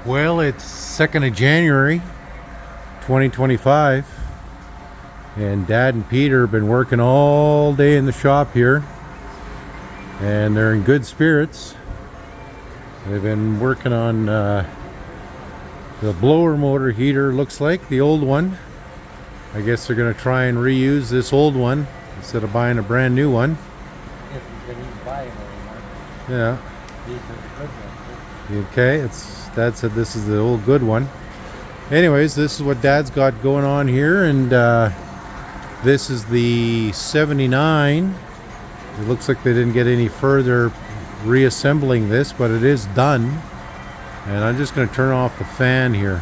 Well, it's 2nd of January 2025 and Dad and Peter have been working all day in the shop here and they're in good spirits. They've been working on the blower motor heater, looks like, the old one. I guess they're going to try and reuse this old one instead of buying a brand new one. If you can even buy them anymore. Yeah. These are the good ones. Okay, Dad said this is the old good one. Anyways, this is what Dad's got going on here, and this is the 79. It looks like they didn't get any further reassembling this, but it is done. And I'm just going to turn off the fan here.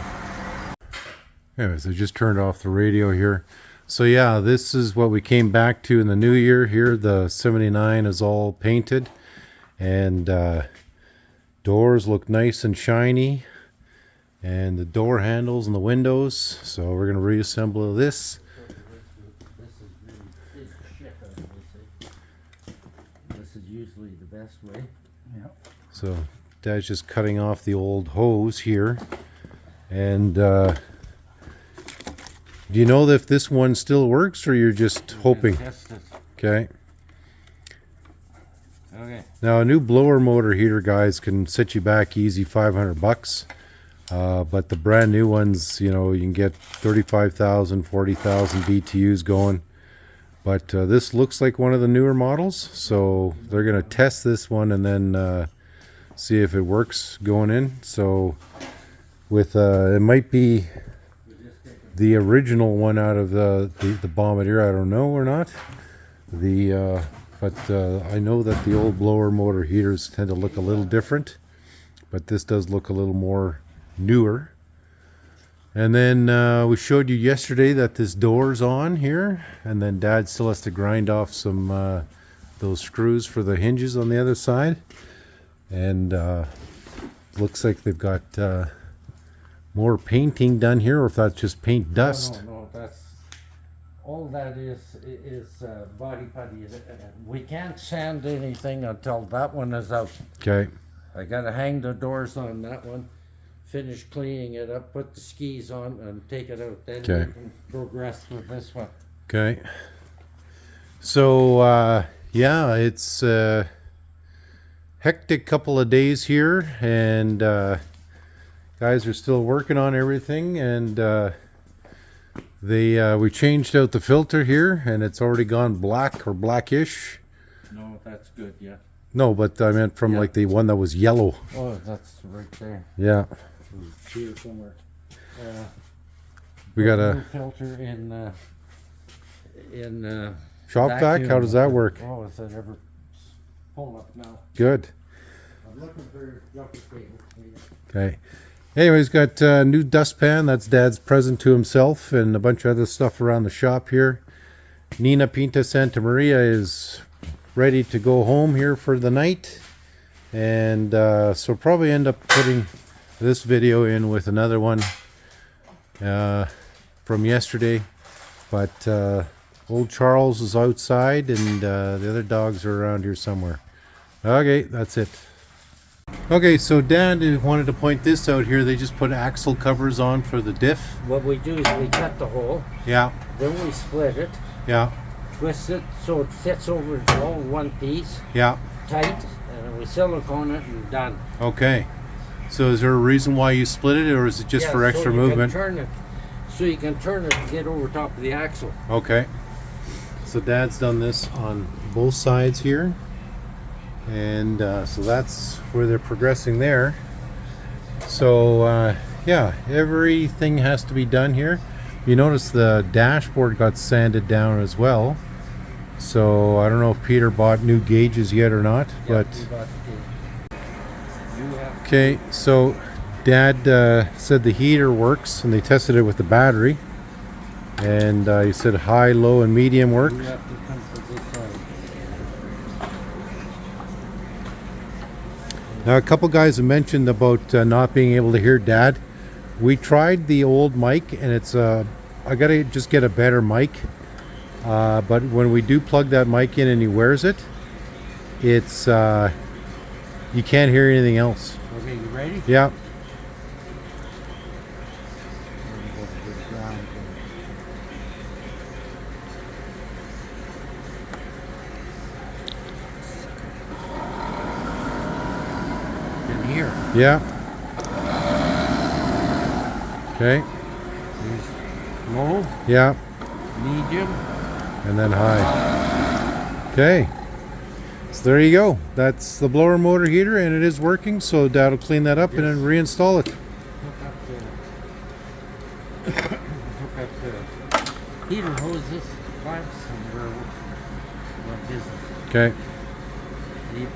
Anyways, I just turned off the radio here. So yeah, this is what we came back to in the new year. Here the 79 is all painted, and doors look nice and shiny, and the door handles and the windows. So we're going to reassemble this. This is really big shit, I would say. This is usually the best way. Yeah. So Dad's just cutting off the old hose here. And do you know if this one still works, or you're just hoping? Test it. Okay. Okay. Now a new blower motor heater, guys, can set you back easy $500. But the brand new ones, you know, you can get 35,000, 40,000 BTUs going. But this looks like one of the newer models, so they're going to test this one and then see if it works going in. So with it might be the original one out of the Bombardier, I don't know or not. But I know that the old blower motor heaters tend to look a little different, but this does look a little more newer. And then we showed you yesterday that this door's on here, and then Dad still has to grind off some those screws for the hinges on the other side. And looks like they've got more painting done here, or if that's just paint dust. No, that's all that is body putty. We can't sand anything until that one is out. Okay. I gotta hang the doors on that one, finish cleaning it up, put the skis on, and take it out. Then we can progress with this one. Okay. So yeah, it's a hectic couple of days here, and guys are still working on everything, and we changed out the filter here, and it's already gone black or blackish. No, that's good, yeah. No, but I meant from like the one that was yellow. Oh, that's right there. Yeah. Here somewhere. We got a filter in shop vac. How does that work? Oh, is that ever pull up now? Good. I'm looking for jumper cable. Okay. Anyways, got a new dustpan. That's Dad's present to himself, and a bunch of other stuff around the shop here. Nina Pinta Santa Maria is ready to go home here for the night, and so probably end up putting this video in with another one from yesterday. But old Charles is outside, and the other dogs are around here somewhere. Okay, that's it. Okay, so Dad wanted to point this out here. They just put axle covers on for the diff. What we do is we cut the hole. Yeah. Then we split it. Yeah. Twist it so it fits over all one piece. Yeah. Tight, and then we silicone it and done. Okay. So is there a reason why you split it, or is it just for extra movement? So you can turn it to get over top of the axle. Okay. So Dad's done this on both sides here. And so that's where they're progressing there. So yeah, everything has to be done here. You notice the dashboard got sanded down as well. So I don't know if Peter bought new gauges yet or not, but okay. So Dad said the heater works, and they tested it with the battery, and he said high, low, and medium work. Now a couple guys have mentioned about not being able to hear Dad. We tried the old mic, and it's I gotta just get a better mic. But when we do plug that mic in and he wears it, it's you can't hear anything else. Okay, you ready? Yeah. Yeah. Okay. There's low, Yeah. medium. And then high. Okay. So there you go. That's the blower motor heater, and it is working. So Dad will clean that up and then reinstall it. Hook up the heater hoses, clamps, and we're busy. Okay. Leave